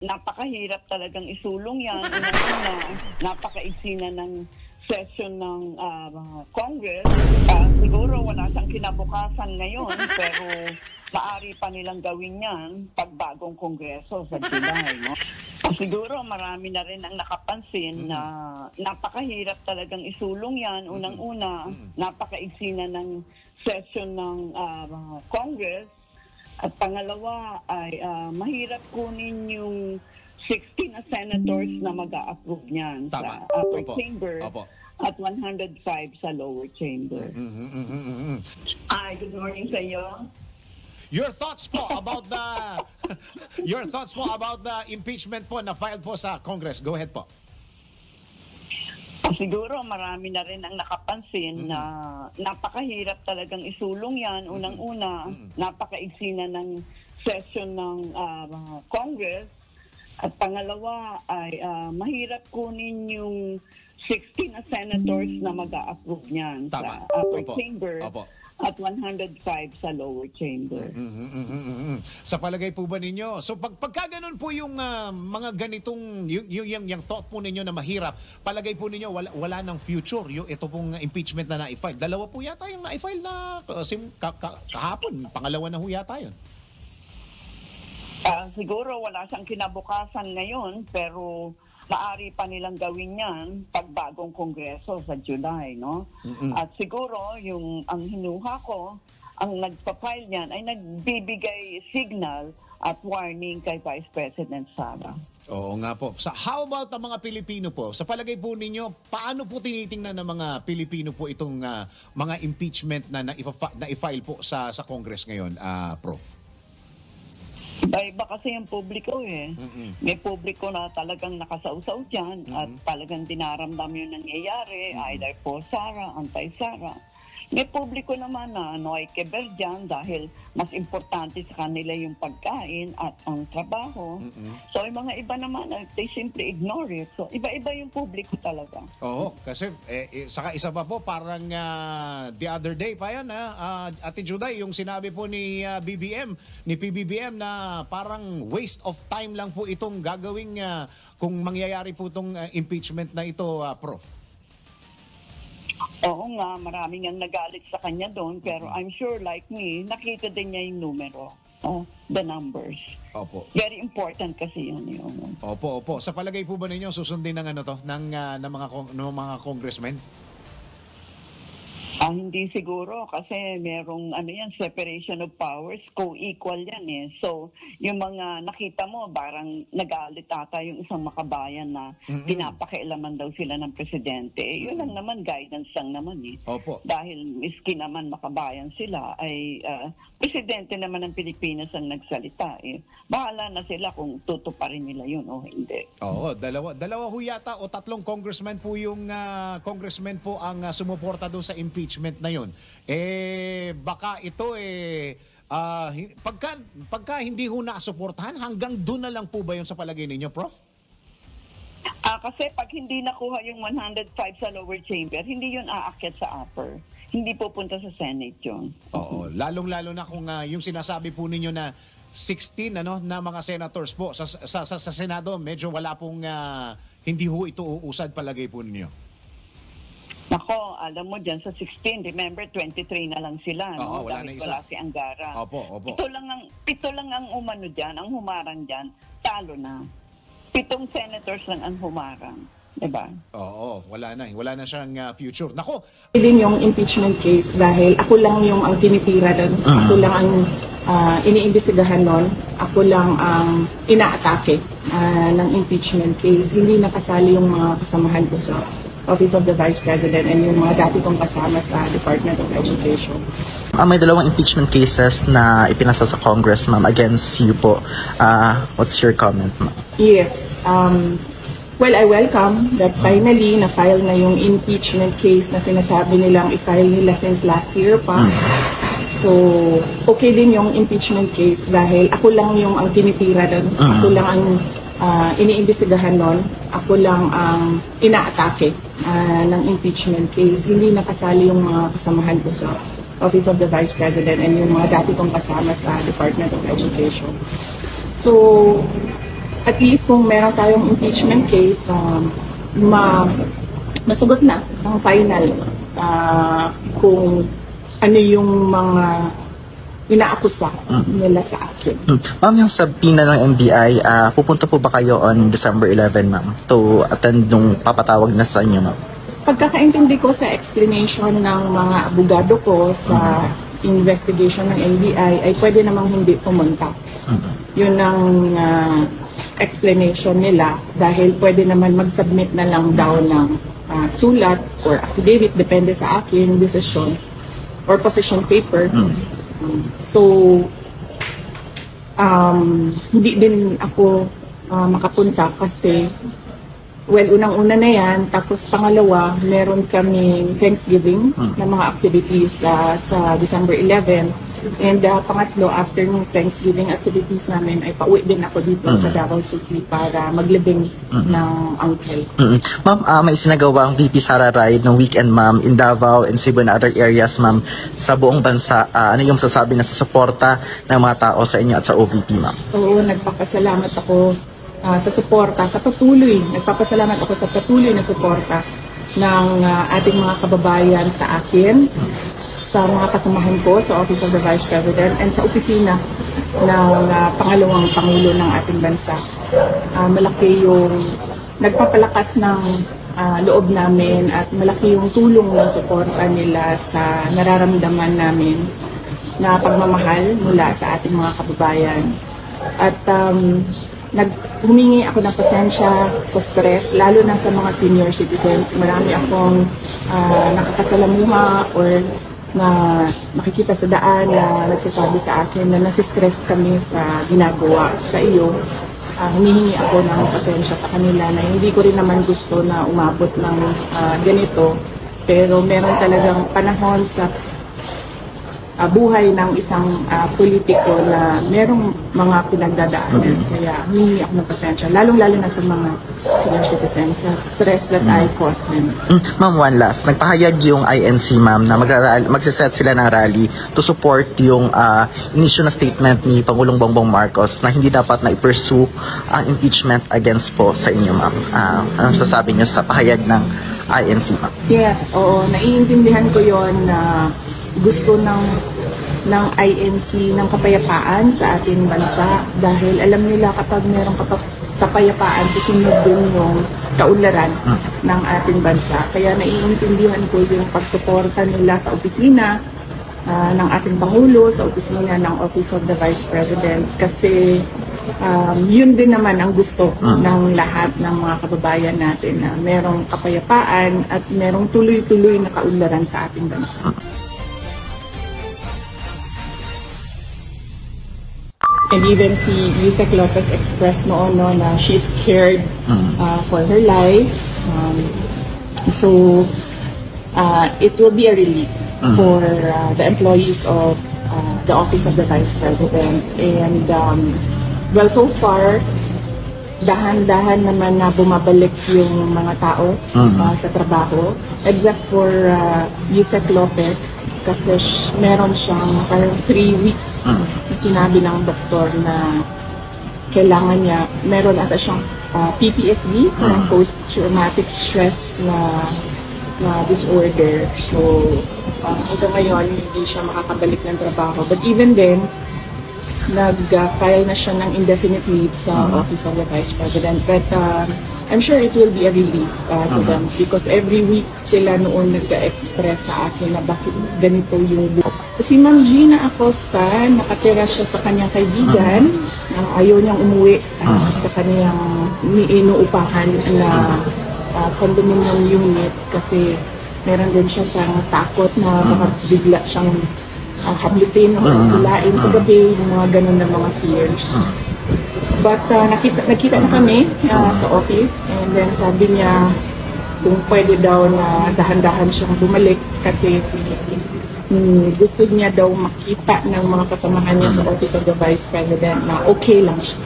napakahirap talagang isulong yan. Una-una, napakaiksi na ng session ng Congress. Siguro wala siyang kinabukasan ngayon, pero maaari pa nilang gawin yan pag bagong Kongreso sa July. No? Siguro marami na rin ang nakapansin na napakahirap talagang isulong yan. Unang-una, napakaiksi na ng session ng Congress. At pangalawa ay mahirap kunin yung 16 na senators na mag-a-approve niyan sa upper chamber at 105 sa lower chamber. Good morning sa iyo. Your thoughts po about the impeachment po na filed po sa Congress. Go ahead po. Siguro marami na rin ang nakapansin na napakahirap talagang isulong yan. Unang-una, napakaiksi na ng session ng Congress. At pangalawa ay mahirap kunin yung 16 na senators na mag-a-approve niyan sa upper chamber at 105 sa lower chamber. Sa palagay po ba ninyo? So pagka ganun po yung mga ganitong yung thought po ninyo na mahirap, palagay po ninyo wala ng future yung ito pong impeachment na na-file. Dalawa po yata yung na-file na kahapon, pangalawa na ho yata yun. Siguro wala siyang kinabukasan ngayon, pero maaari pa nilang gawin yan pag bagong Kongreso sa July, no? At siguro ang hinuha ko, ang nagpa-file niyan ay nagbibigay signal at warning kay Vice President Sara. Oo nga po. So, how about ang mga Pilipino po? Sa palagay po ninyo, paano po tinitingnan ng mga Pilipino po itong mga impeachment na i-file po sa Congress ngayon, Prof? Iba kasi yung publiko eh. May publiko na talagang nakasausaw dyan at talagang dinaramdam yung nangyayari, either for Sara, anti-Sara. May publiko naman na noikeber dyan dahil mas importante sa kanila yung pagkain at ang trabaho. So yung mga iba naman, they simply ignore it. So iba-iba yung publiko talaga. Oo, kasi saka isa pa po, parang the other day pa yan, Ate Juday, yung sinabi po ni PBBM na parang waste of time lang po itong gagawing kung mangyayari po itong impeachment na ito, Prof. Oo nga, maraming ang nagalit sa kanya doon, pero I'm sure like me, nakita din niya yung numero, the numbers. Opo. Very important kasi yun. Opo. Sa palagay po ba ninyo susundin ng ng mga congressmen? Hindi siguro kasi merong separation of powers, co-equal yan eh. So, yung mga nakita mo, parang nagalit ata yung isang makabayan na pinapakialaman daw sila ng presidente. Yun lang naman, guidance lang naman eh. Opo. Dahil miski naman makabayan sila, ay presidente naman ng Pilipinas ang nagsalita eh. Bahala na sila kung tutuparin nila yun o hindi. Oo, dalawa ho yata o tatlong congressman po yung congressman po ang sumuporta doon sa impeachment na yun. Baka ito pagka hindi ho nasuportahan, hanggang doon na lang po ba yun sa palagay ninyo, Prof? Kasi pag hindi nakuha yung 105 sa lower chamber, hindi yun aakyat sa upper. Hindi pupunta sa Senate yun. Oo, lalong-lalo na kung yung sinasabi po ninyo na 16 na mga senators po sa Senado, medyo wala pong hindi ho ito uusad, palagay po ninyo. Nako, alam mo dyan sa 16, remember 23 na lang sila, no? Oo, wala na isa. Wala si Angara. Opo. Pito lang ang umano dyan, ang humarang dyan, talo na. 7 senators lang ang humarang. Diba? Oo, wala na siyang future. Nako! Din yung impeachment case dahil ako lang yung ang tinitira doon. Ako lang ang iniimbestigahan noon. Ako lang ang inaatake ng impeachment case. Hindi nakasali yung mga kasamahan ko sa Office of the Vice President and yung mga dati kong kasama sa Department of Education. May dalawang impeachment cases na ipinasa sa Congress, ma'am, against you po. What's your comment, ma'am? Yes. Well, I welcome that finally na-file na yung impeachment case na sinasabi nilang i-file nila since last year pa. So, okay din yung impeachment case dahil ako lang yung ang tinitira doon. Ako lang ang iniimbestigahan noon. Ako lang ang inaatake ng impeachment case. Hindi nakasali yung mga kasamahan ko sa Office of the Vice President and yung mga dati kong kasama sa Department of Education. So, at least kung meron tayong impeachment case, masagot na ang final kung ano yung mga inaakusa nila sa akin. Ma'am, yung subpoena ng NBI, pupunta po ba kayo on December 11, ma'am, to attend nung papatawag na sa inyo, ma'am? Pagkakaintindi ko sa explanation ng mga abogado ko sa investigation ng NBI ay pwede namang hindi pumunta. Yun ang explanation nila dahil pwede naman mag-submit na lang daw ng sulat or affidavit, depende sa akin, decision or position paper. So, hindi din ako makapunta kasi, well, unang-una na yan. Tapos pangalawa, meron kaming Thanksgiving na mga activities sa December 11. And pangatlo, after ng Thanksgiving activities namin, ay pauwi din ako dito sa Davao City para maglibing ng uncle. Ma'am, may isinagawa ang VP Sara Ride ng weekend, ma'am, in Davao and Cebu and other areas, ma'am, sa buong bansa. Ano yung sasabi na sa suporta ng mga tao sa inyo at sa OVP, ma'am? Oo, nagpapasalamat ako sa suporta, sa patuloy. Nagpapasalamat ako sa patuloy na suporta ng ating mga kababayan sa akin, sa mga kasamahan ko sa Office of the Vice President and sa opisina ng pangalawang Pangulo ng ating bansa. Malaki yung nagpapalakas ng loob namin at malaki yung tulong ng suporta nila sa nararamdaman namin na pagmamahal mula sa ating mga kababayan. At humingi ako ng pasensya sa stress, lalo na sa mga senior citizens. Marami akong nakakasalamuha or na nakikita sa daan na nagsasabi sa akin na nasistress kami sa ginagawa sa iyo. Humihingi ako ng pasensya sa kanila na hindi ko rin naman gusto na umabot ng ganito. Pero meron talagang panahon sa buhay ng isang politiko na merong mga pinagdadaanan. Kaya humingi ako ng pasensya, lalong-lalo na sa mga senior citizens, sa stress that I caused them. Ma'am, one last. Nagpahayag yung INC, ma'am, na magsiset sila ng rally to support yung inisyu na statement ni Pangulong Bongbong Marcos na hindi dapat na i-pursue ang impeachment against po sa inyo, ma'am. Anong sasabi niyo sa pahayag ng INC, ma'am? Yes, oo. Naiintindihan ko yon na gusto ng INC ng kapayapaan sa ating bansa dahil alam nila kapag mayroong kapayapaan, susunod din yung kaunlaran ng ating bansa. Kaya naiintindihan ko yung pagsuporta nila sa opisina ng ating Pangulo, sa opisina ng Office of the Vice President kasi yun din naman ang gusto ng lahat ng mga kababayan natin na merong kapayapaan at merong tuloy-tuloy na kaunlaran sa ating bansa. And even si Yusek Lopez expressed noon na she's scared for her life. So it will be a relief for the employees of the Office of the Vice President. And well, so far, dahan-dahan naman na bumabalik yung mga tao sa trabaho. Except for Yusek Lopez, kasi meron siyang parang 3 weeks na sinabi ng doktor na kailangan niya, meron ata siyang PTSD, post-traumatic stress na disorder. So, hanggang ngayon, hindi siya makakabalik ng trabaho. But even then, nag-file na siya ng indefinite leave sa Office of the Vice President. But I'm sure it will be a relief to them because every week sila noon nag-express sa akin na bakit ganito yung buhay. Si Ma'am Gina Acosta, nakatira siya sa kanyang kaibigan. Ayaw niyang umuwi sa kanyang inuupahan na condominium unit kasi meron din siya parang takot na baka bigla siyang hablutin o tulain sa gabi, mga ganun na mga fears. But nakita na kami sa office and then sabi niya kung pwede daw na dahan-dahan siyang bumalik kasi gusto niya daw makita ng mga kasamahan niya sa Office of the Vice President na okay lang siya.